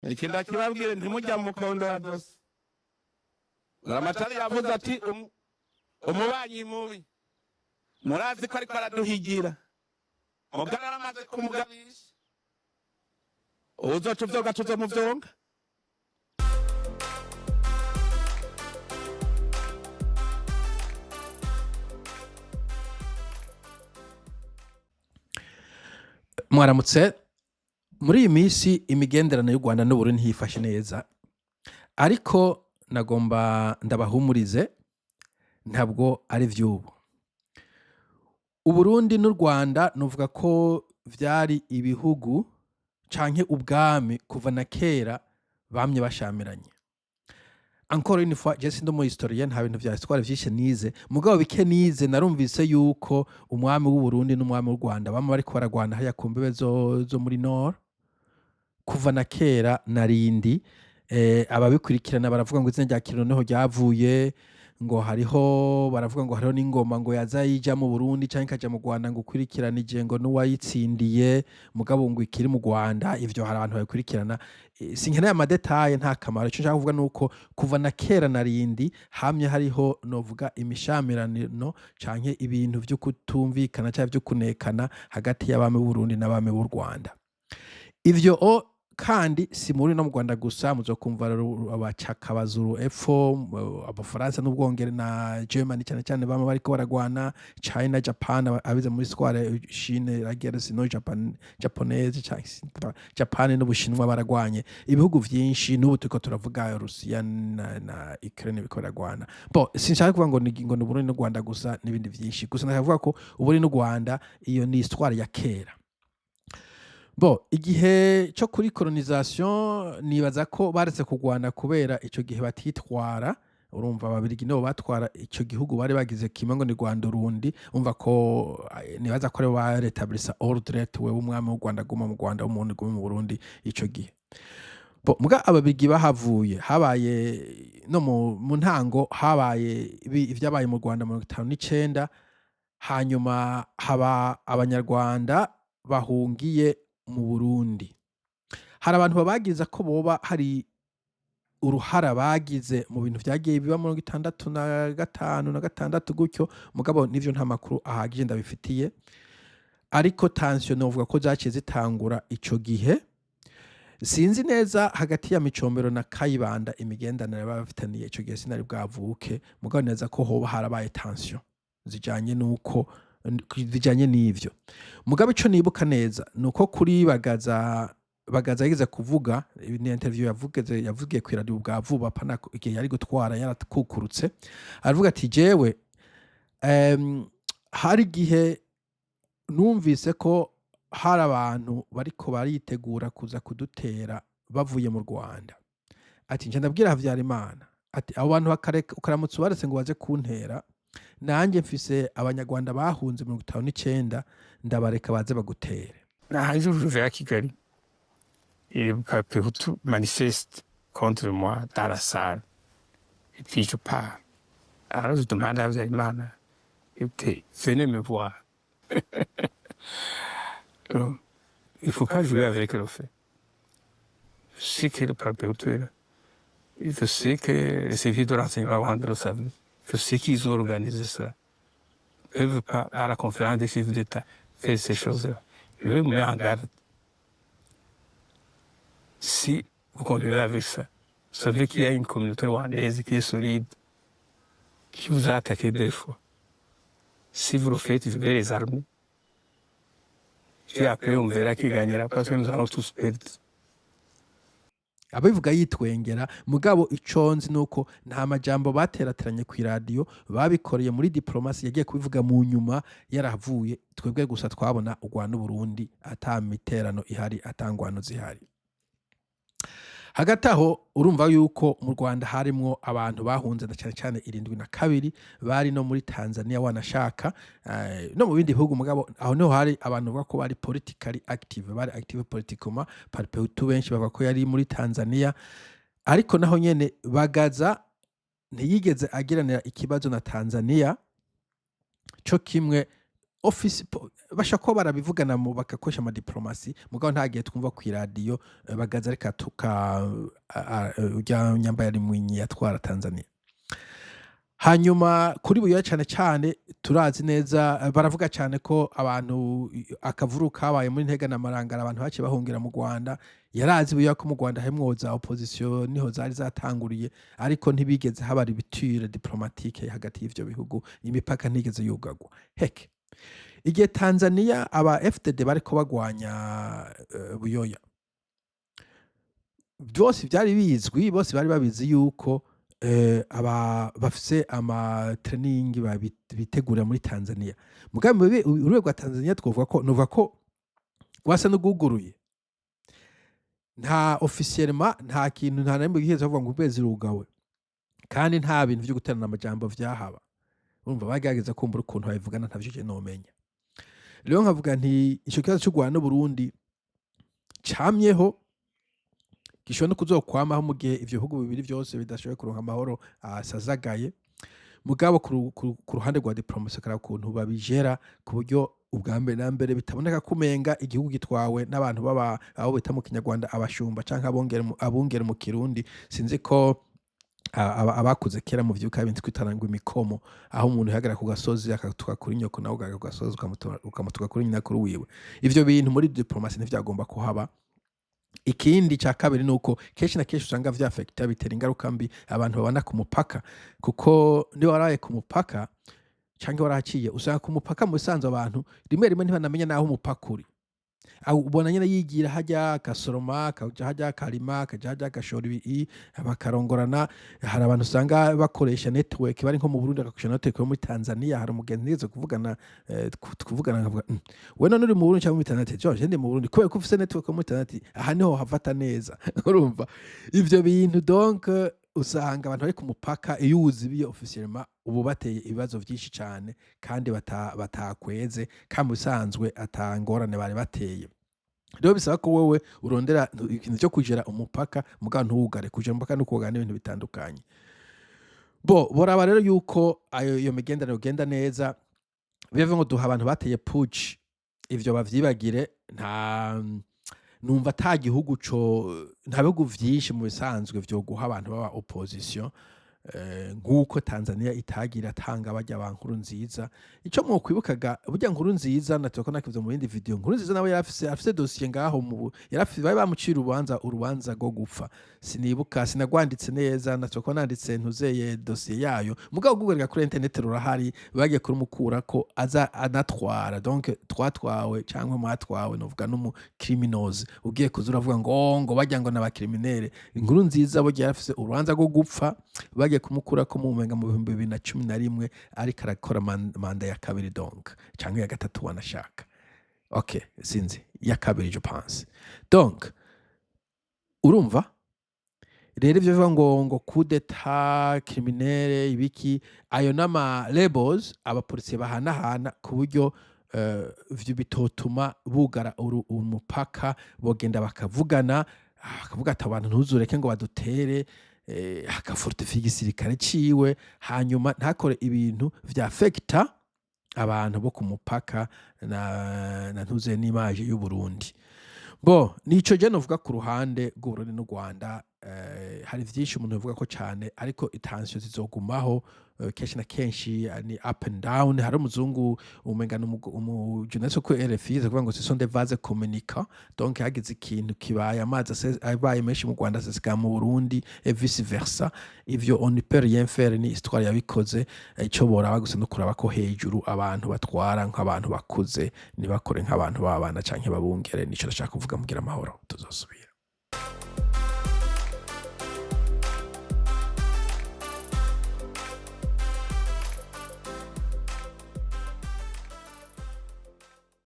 iki ndakibabwire ntimujya mu kondora dose Ramatari yavuze ati umubanyi mubi murazi ko ariko araduhigira mugana aramaze kumugabisha uzoca uvyoga tuzomuvyonga mwaramutse muri iyi minsi imigenderanire y'u Rwanda n'Uburundi ntiyifashe neza ariko nagomba ndabahumurize ntabwo ari vy'ubu Uburundi n'u Rwanda nuvuga ko vyari ibihugu canke ubwami kuva na kera bamye bashamiranye encore une fois je sindo mu historien nta bintu vya histoire vyinshi nize mugabo bike nize narumvise yuko umwami w'u Burundi n'umwami w'u Rwanda bamwe bariko baragwana haya ku mbebe zo muri nord kuva na kera na rindi ababikurikirana baravuga ngo izina rya kera noneho ryavuye ngo hariho baravuga ngo hariho n'ingoma ngo yazayija mu Burundi canke ikaja mu Rwanda ngo ukurikiranije ngo n'uwayitsindiye mugabo ngo ikiri mu Rwanda ivyo hari abantu babikurikirana sinkeneye amadetaye nta kamaro ico nshaka kuvuga nuko kuva na kera na rindi hamye hariho novuga imishamirano canke ibintu vyo kutumvikana canke vyo kunekana hagati y'abami b'u Burundi n'abami b'u Rwanda ivyo kandi si muri no mu Rwanda gusa muzokumva abacaka bazuru epfo abafaransa n'ubwongere na Germany cyane cyane bamwe bariko baragwana China Japan abize muri square Chine la guerre sino japonaise Japan n'ubushinwa baragwanye ibihugu vyinshi n'ubu turiko turavuga Russia na Ukraine biko baragwana sinshaka kuvuga ngo ni Burundi n'u Rwanda gusa n'ibindi vyinshi gusa nakavuga ko Uburundi n'u Rwanda iyo ni histoire ya kera igihe cyo kuri colonisation nibaza ko baretse kugwana kubera ico gihe batitwara urumva ababirigi nibo batwara ico gihugu bari bagize kimwe ngo ni Rwanda Urundi umva ko nibaza ko ari ba rétablissa ordre we umwami w'u Rwanda guma mu Rwanda umuntu guma mu Burundi ico gihe muga ababirigi bahavuye habaye no mu ntango habaye ivyabaye mu Rwanda mu 1959 hanyuma haba abanyarwanda bahungiye mu Burundi hari abantu babagiza ko boba hari uruhara bagize mu bintu vyagiye biba mu 1965 na 66 gutyo mugabo nivyo nta makuru ahagije ndabifitiye ariko tension novuga ko zaciye zitangura ico gihe sinzi neza hagati ya Micombero na Kayibanda imigendanire bafitaniye ico gihe sinari bwavuke mugabo neza ko hoba harabaye tension zijanye nuko bijanye n'ivyo mugabe ico nibuka neza nuko kuri bagaza yigeze kuvuga ni interview yavugiye ku radio bwa vuba pana igihe yari gutwara yarakukurutse aravuga ati jewe hari gihe numvise ko hari abantu bariko baritegura kuza kudutera bavuye mu Rwanda ati nje ndabwira Havyarimana ati abo bantu ukaramutse ubaretse ngo baje kuntera nanjye mfise abanyarwanda bahunze 59 ndabareka baze bagutere un jour je vais à Kigali et tout manifeste contre moi dans la salle et puis je pars alors je demande à Havyarimana écoutez venez me voir alors, il faut pas jouer avec le fait je sais que le Perpétuel est là je sais que les services de renseignement le savent. Je sais qu'ils ont organisé ça. Eux ne veulent pas, à la conférence des chefs d'État, faire ces choses-là. Je me mets en garde. Si vous continuez avec ça, vous savez qu'il y a une communauté rwandaise qui est solide, qui vous a attaqué 2 fois. Si vous le faites, je vais les armer. Puis après, on verra qui gagnera parce que nous allons tous perdre. ababivuga yitwengera mugabo iconzi nuko nta majambo baterateranye ku radio babikoreye muri diplomasi yagiye kubivuga mu nyuma yaravuye twebwe gusa twabona u Rwanda n'Uburundi ata miterano ihari atangwano zihari hagati aho urumva yuko mu Rwanda harimwo abantu bahunze na cyane cyane 72 bari no muri Tanzania wanashaka no mu bindi bihugu mugabo aho niho hari abantu bavuga ko bari politically active bari active politiquement partout benshi bavuga ko yari muri Tanzania ariko naho nyene bagaza ntiyigeze agiranira ikibazo na Tanzania cyo kimwe office bashaka ko barabivugana mu bakakoresha amadiplomasi mugabo ntagiye twumva ku radio bagaza reka tuka ujya nyamba yari mwinyi yatwara Tanzania. Hanyuma kuri buyo cyane cyane turazi neza baravuga cyane ko abantu akavuru kabaye muri ntega namarangara abantu bace bahungira mu Rwanda yarazi buyo ko mu Rwanda hemwo za opposition niho zari zatanguriye ariko ntibigeze haba ibiture diplomatique hagati y'ivyo bihugu imipaka ntigeze yugagwa. Heke igihe Tanzania aba FDD bariko bagwanya buyoya byose byari bizwi bose bari babizi yuko aba bafise ama training bitegura muri Tanzania mugambi urwego rwa Tanzania twovuga ko nova ko gwasa no guguruye nta officiellement nta kintu nta namwe giheze bavuga ngo ubezi rugawe kandi nta bintu byo guterana amajambo vyahaba urumva bagageza kumbura ukuntu babivugana ntavyo je nomenya rero nkavuga nti ico kibazo cyo Rwanda n'Uburundi camyeho gishobora no kuzokwamaho mu gihe ivyo bihugu bibiri byose bidashoboye kuronka amahoro asazagaye mugabo ku ruhande rwa diplomasi kara kuntu babijera ku buryo ubwa mbere na mbere bitaboneka kumenga igihugu gitwawe n'abantu baba abo bita mu Kinyarwanda abashumba canke abungere mu Kirundi sinzi ko abakuze kera mu vyuka bintu kwitarangwa imikomo aho umuntu yagara ku gasozi akatuka kuri nyoko nawe ugaga ku gasozi ukamutuka kuri nyinakuru wiwe ivyo bintu muri diplomasi ntivyagomba kuhaba. Ikindi cha kabiri nuko keshi na keshi usanga vyafekta bitera ingaruka mbi abantu babana ku mupaka kuko ndi waraye ku mupaka canke waraciye usanga ku mupaka mu bisanzwe abantu rimwe ntibanamenya naho umupaka uri ubona nyine yigira hajya gasoroma kaja hajya karima kaja hajya gashora ibi abakarongorana hari abantu usanga bakoresha network bari nko mu Burundi akakoresha network muri Tanzania hari umugenzi nizo kuvugana nkavuga we none uri mu Burundi cyangwa muri Tanzania George ndi mu Burundi kubera ko ufite network muri Tanzania aha niho havata neza urumva ivyo bintu donc usanga abantu bari ku mupaka iyo uzibiye officiellement ubu bateye ibibazo byinshi cyane kandi batakweze kandi bisanzwe atangorane bari bateye rero bisaba ko wewe urondera ikintu cyo kujera umupaka muga ntugare kujera umupaka no kugana ibintu bitandukanye boraba rero yuko iyo migendano ugenda neza bive ngo duha abantu bateye push ivyo bavyibagire nta numva ta gihugu nta bihugu vyinshi mu bisanzwe vyo guha abantu baba opposition nk'uko Tanzania itagira tanga bajya bankuru nziza ico mu kwibukaga burya nkuru nziza natoko nakivuze mu bindi video nkuru nziza nawe yarafise dossier ngaho mu yarafise bari bamucira urubanza go gupfa sinibuka sinagwanditse neza natoko nanditse ntuzeye dossier yayo mugabo Google kuri internet rurahari bagiye kuri mukura ko aza anatwara donc twatwawe cyangwa mwatwawe novuga no criminals ugiye kuzura vuga ngo bajya ngo naba criminel inkuru nziza bo yarafise urubanza go gupfa bagiye kumukura ko mu menga mu 2011 ariko arakora manda ya kabiri donc cyangwa ya gatatu wanashaka okay sinzi ya kabiri je pense donc urumva rero ivyo bivuga ngo coup d'etat criminel ibiki ayo nama labels abapolisi bahana ku buryo vyo bitotuma bugara umupaka bogenda bakavugana akavuga ati abantu ntuzureke ngo badutere hakafortifiye igisirikare ciwe hanyuma ntakore ibintu vyafekta abantu bo ku mupaka na ntuze n'image y'u Burundi nico je novuga ku ruhande rw'Uburundi n'u Rwanda hari vyinshi umuntu yavuga ko cyane ariko itansiyo zizogumaho kenshi na kenshi ni up and down hari umuzungu umengana journaliste ko RFI zavuga ngo ce sont des vases communicants donc hagize ikintu kibaye amazi abaye menshi mu Rwanda sesika mu Burundi et vice versa ivyo on ne peut rien faire ni histoire yabikoze ico boraba gusa no kuraba ko hejuru abantu batwara nk'abantu bakuze ni bakore nk'abantu babana canke babungere nico ndashaka kuvuga mugira amahoro tuzosubira.